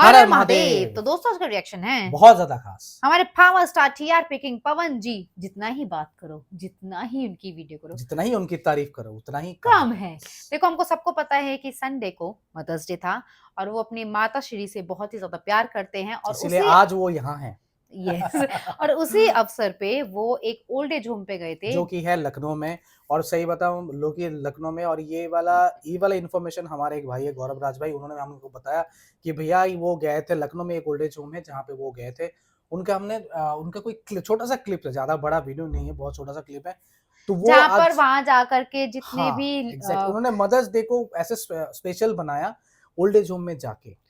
हर हर हर हर महादेव। महादेव। तो दोस्तों आज का रिएक्शन है बहुत ज्यादा खास। हमारे फार्मर स्टार टीआरपी किंग पवन जी। जितना ही बात करो, जितना ही उनकी वीडियो करो, जितना ही उनकी तारीफ करो उतना ही कम है। देखो, हमको सबको पता है कि संडे को मदर्स डे था और वो अपनी माता श्री से बहुत ही ज्यादा प्यार करते हैं और इसलिए उसी आज वो यहाँ है यस और उसी अवसर पे वो एक ओल्ड एज होम पे गए थे जो कि है लखनऊ में। और सही बताऊं लोग, ये लखनऊ में, और ये वाला इन्फॉर्मेशन हमारे एक भाई है गौरव राज भाई, उन्होंने हमको बताया कि भैया वो गए थे लखनऊ में, एक ओल्ड एज होम है जहाँ पे वो गए थे। उनका हमने उनका कोई छोटा सा क्लिप है, ज्यादा बड़ा वीडियो नहीं है, बहुत छोटा सा क्लिप है। तो वो जहाँ पर आज वहां जाकर के जितने हाँ भी एग्जैक्ट उन्होंने मदर्स डे को ऐसे स्पेशल बनाया ओल्ड एज होम में जाके।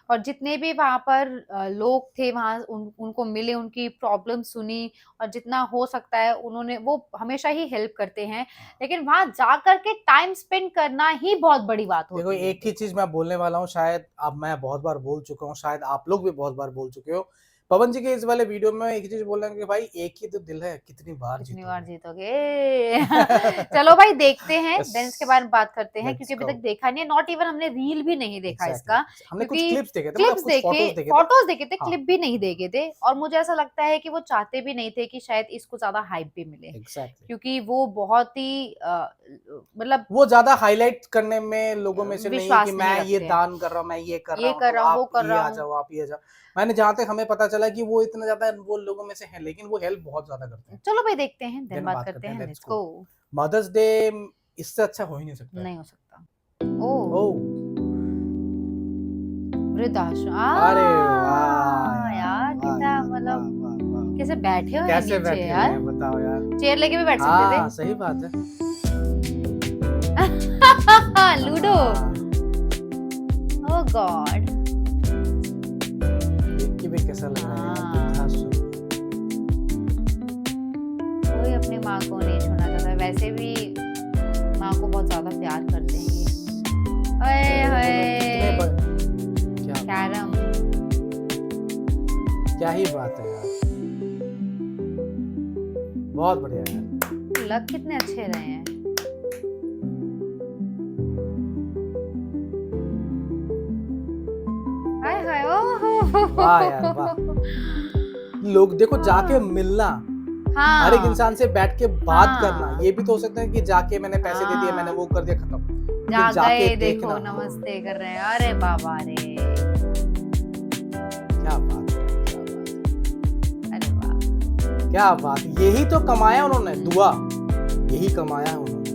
और जितने भी वहां पर लोग थे वहां उनको मिले, उनकी प्रॉब्लम सुनी और जितना हो सकता है उन्होंने, वो हमेशा ही हेल्प करते हैं, लेकिन वहां जाकर के टाइम स्पेंड करना ही बहुत बड़ी बात देखो होती है। एक ही चीज मैं बोलने वाला हूँ, शायद अब मैं बहुत बार बोल चुका हूँ, शायद आप लोग भी बहुत बार बोल चुके हो। पवन जी के इस वाले वीडियो में एक ही चीज बोल रहे हैं कि भाई एक ही तो दिल है, कितनी बार कितनी बार जीतोगे। जीतोगे चलो भाई देखते हैं, Yes, देन इसके बारे में बात करते हैं, let's क्योंकि अभी go. तक देखा नहीं है, नॉट इवन हमने रील भी नहीं देखा Exactly. इसका। हमने कुछ क्योंकि क्लिप्स देखे थे, क्लिप्स मतलब कुछ देखे, फोटोज फोटोज देखे थे, हाँ क्लिप भी नहीं देखे थे, और मुझे ऐसा लगता है कि वो चाहते भी नहीं थे कि शायद इसको ज्यादा हाइप भी मिले, एग्जैक्टली। क्योंकि वो बहुत ही मतलब वो ज्यादा हाईलाइट करने में लोगों में से नहीं है कि विश्वास नहीं मैं ये रखते हैं, दान कर रहा हूँ, मैं ये कर रहा ये हूँ, कर तो रहा हूँ, वो आप कर ये रहा आ हूँ। जाओ, आप ये आ जाओ। मैंने जहां तक हमें पता चला कि वो इतना ज्यादा वो लोगों में से है, लेकिन वो हेल्प बहुत ज्यादा करते हैं। चलो भाई देखते हैं, देन देन बात बात करते हैं, let's let's go. Go. Mother's Day इससे अच्छा हो ही नहीं सकता है। नहीं हो सकता। ओ ओह वृद्धाश्रम, अरे वाह यार वाह कितना यार, मतलब वाह वाह वाह। कैसे बैठे हुए हैं कैसे नीचे बैठे हुए यार, हैं बताओ यार। चेयर लेके भी बैठ सकते हाँ सही बात है। थे लूडो। हाँ, ओह गॉड। देख के भी कैसा लग रहा है यार, हाँ। वृद्धाश्रम। कोई अपनी माँ को नहीं छोड़ना चाहता, वैसे भी माँ को बहुत ज्यादा प्यार करते हैं ये। ओए होए क्या कैरम। क्या ही बात है यार, बहुत बढ़िया यार। लग कितने अच्छे रहे हैं। हाय हाय ओह वाह यार वाह। लोग देखो जाके मिलना, हाँ हर एक इंसान से बैठ के बात हाँ। करना, ये भी तो हो सकता है कि जाके मैंने पैसे दे दिए, हाँ। मैंने वो कर दिया, खत्म। जा लेकिन जाके गए देखो देखना, नमस्ते कर रहे हैं, अरे बाबा रे, क्या बात है, अरे वाह। क्या बात, यही तो कमाया उन्होंने, दुआ यही कमाया उन्होंने।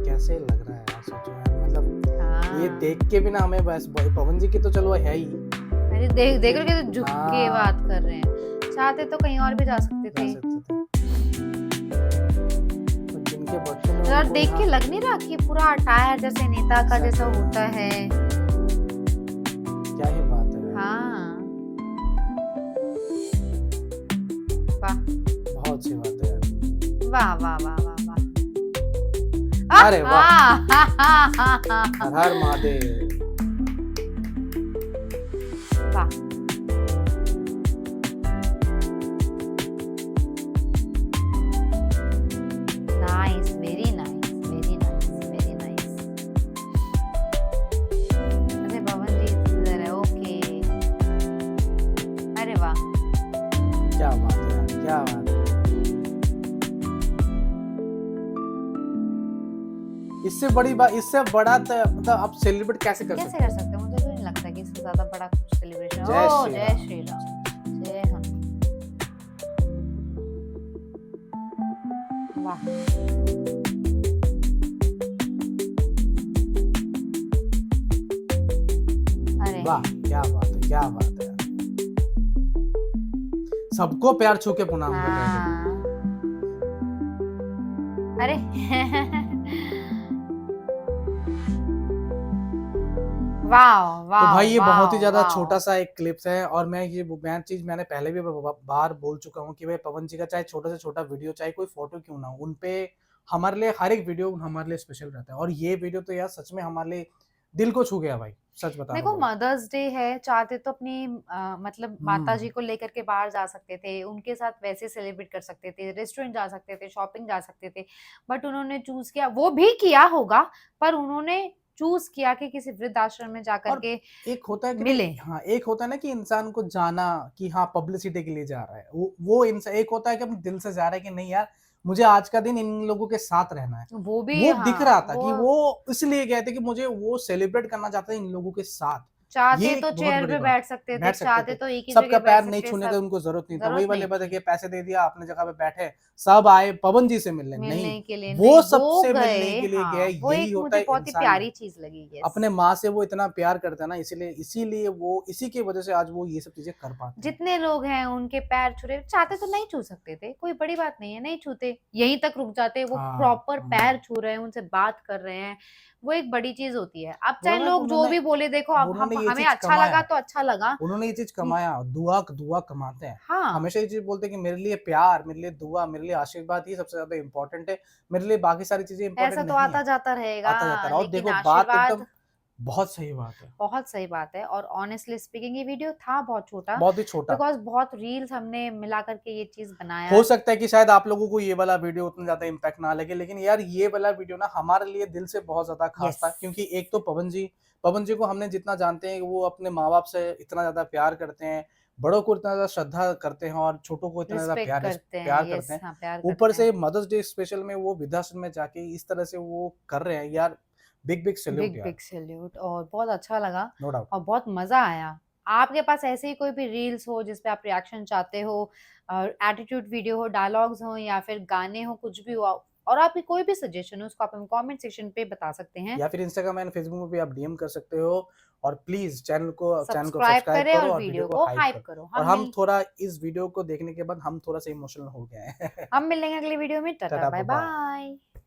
कैसे लग रहा है यार, सोचो यार, मतलब हाँ। ये देख के भी ना हमें बस पवन जी की तो चलो है ही। अरे देख रहे हो, झुक के हाँ। बात कर रहे हैं, चाहते तो कहीं और भी जा सकते थे। जिनके बच्चों में यार उनको देख के यहाँ- लग नहीं रहा कि पूरा अटायर जैसे नेता का जैसा होता है। क्या ही बात है यार। हाँ वाह बहुत अच्छी बात है यार। वाह वाह वाह वाह वाह। अरे वाह। हर हर महादेव। वाह। Nice, very nice, very nice, very nice. अरे पवन जी इधर है, ओके। अरे वाह। क्या बात है यार, क्या बात है। इससे बड़ी बात, इससे बड़ा मतलब आप सेलिब्रेट कैसे कर कैसे सकते कर सकते हैं, मुझे तो नहीं लगता कि इससे ज्यादा बड़ा कुछ सेलिब्रेशन। जय ओह श्री जय राम। श्री राम, जय हम। वाह। अरे वाह क्या बात है, क्या बात है यार। सबको प्यार छू के प्रणाम कर रहे हैं। हाँ। अरे वाह वाह। तो भाई ये वाह, बहुत ही ज्यादा वाह। छोटा सा एक क्लिप्स है, और मैं ये चीज मैंने पहले भी बार बोल चुका हूँ कि भाई पवन जी का चाहे छोटा से छोटा वीडियो, चाहे कोई फोटो क्यों ना हो, उनपे हमारे लिए हर एक वीडियो हमारे लिए स्पेशल रहता है। और ये वीडियो तो यार सच में हमारे लिए दिल को छू गया भाई, सच बता रहा देखो हूँ। मदर्स डे है, चाहते तो अपनी मतलब माता जी को लेकर के बाहर जा सकते थे, उनके साथ वैसे सेलिब्रेट कर सकते थे, रेस्टोरेंट जा सकते थे, शॉपिंग जा सकते थे, बट उन्होंने चूज किया, वो भी किया होगा, पर उन्होंने चूज किया कि किसी वृद्ध आश्रम में जाकर और के एक होता है कि मिले। नहीं, हाँ, एक होता है ना कि इंसान को जाना कि हाँ, पब्लिसिटी के लिए जा रहा है। वो इंसान, एक होता है कि अपने दिल से जा रहा है कि नहीं यार, मुझे आज का दिन इन लोगों के साथ रहना है। वो भी वो दिख हाँ, रहा था कि वो वो इसलिए गए थे कि मुझे वो सेलिब्रेट करना चाहते हैं इन लोगों के साथ। चाहते ये तो एक बहुत चेयर बड़ी पे बात बैठ है। सकते थे, बैठ सकते चाहते थे। तो एक ही सबका जगह बैठ पैर नहीं सकते, छूने का सब उनको ज़रूरत नहीं था। वही ज़रूरत वाली नहीं बात है कि थी पैसे दे दिया, आपने जगह पे बैठे, सब आए पवन जी से मिलने, नहीं, मिलने के लिए। नहीं, वो वो सबसे मिलने गए के लिए हाँ, गए, वो यही एक होता मुझे है बहुत ही इंसान। प्यारी चीज़ लगी, अपने यस। माँ से वो इतना प्यार करते हैं ना, इसीलिए वो, इसी की वजह से आज वो ये सब चीज़ें कर पाते हैं। जितने लोग हैं उनके पैर छू रहे, चाहते तो नहीं छू सकते थे, कोई बड़ी बात नहीं है, नहीं छूते, यहीं तक रुक जाते, वो हाँ, प्रॉपर पैर छू रहे हैं, उनसे बात कर रहे हैं, वो एक बड़ी चीज़ होती है। अब चाहे बोला ना, लोग जो उन्होंने भी बोले, देखो अब उन्होंने हम ये हमें चीज़ अच्छा लगा कमाया। तो अच्छा लगा। उन्होंने ये चीज़ हुँ, कमाया, दुआ दुआ कमाते हैं। हाँ, हमेशा ये चीज़ बोलते हैं कि मेरे लिए प्यार, मेरे लिए दुआ, मेरे लिए आशीर्वाद ही सबसे ज़्यादा इम्पोर्टेंट है। मेरे लिए बाकी सारी चीज़ें इम्पोर्टेंट पैसा तो नहीं है। आता-जाता रहेगा, आता-जाता रहा, और लेकिन देखो बात एकदम आशीर्वाद बहुत सही बात है। बहुत सही बात है। और ऑनेस्टली स्पीकिंग ये वीडियो था बहुत छोटा, बहुत ही छोटा। बिकॉज़ बहुत रील्स हमने मिला कर के ये चीज़ बनाया। हो सकता है कि शायद आप लोगों को ये वाला वीडियो उतना ज़्यादा इम्पैक्ट ना लगे, लेकिन यार ये वाला वीडियो ना हमारे लिए दिल से बहुत ज़्यादा ख़ास यस, था, क्योंकि एक तो पवन जी को हमने जितना जानते हैं, वो अपने माँ-बाप से इतना ज़्यादा प्यार करते हैं, बड़ों को इतना ज़्यादा श्रद्धा करते हैं और छोटों को इतना ज़्यादा रिस्पेक्ट करते हैं, प्यार करते यस हैं। हाँ, प्यार ऊपर करते हैं। से मदर्स डे स्पेशल में वो वृद्धाश्रम में जाके इस तरह से वो कर रहे हैं यार, बिग बिग सैल्यूट बिग यार, बिग सैल्यूट, और बहुत अच्छा लगा नो डाउट। और बहुत मज़ा आया। आपके पास ऐसे ही कोई भी रील्स हो जिस पे आप रिएक्शन चाहते हो, एटीट्यूड वीडियो हो, डायलॉग्स हो या फिर गाने हो, कुछ भी हो, और आपकी कोई भी सजेशन हो उसको आप हमें कमेंट सेक्शन पे बता सकते हैं। या फिर इंस्टाग्राम एंड फेसबुक में भी आप डीएम कर सकते हो, और प्लीज़ चैनल को सब्सक्राइब सब्सक्राइब करें करो और और वीडियो वीडियो को को हाइप हाइप करो। करो। और हम थोड़ा इस वीडियो को देखने के बाद हम थोड़ा-सा इमोशनल हो गए हैं। हम मिलेंगे अगली वीडियो में। Tata tata, bye bye bye. Bye.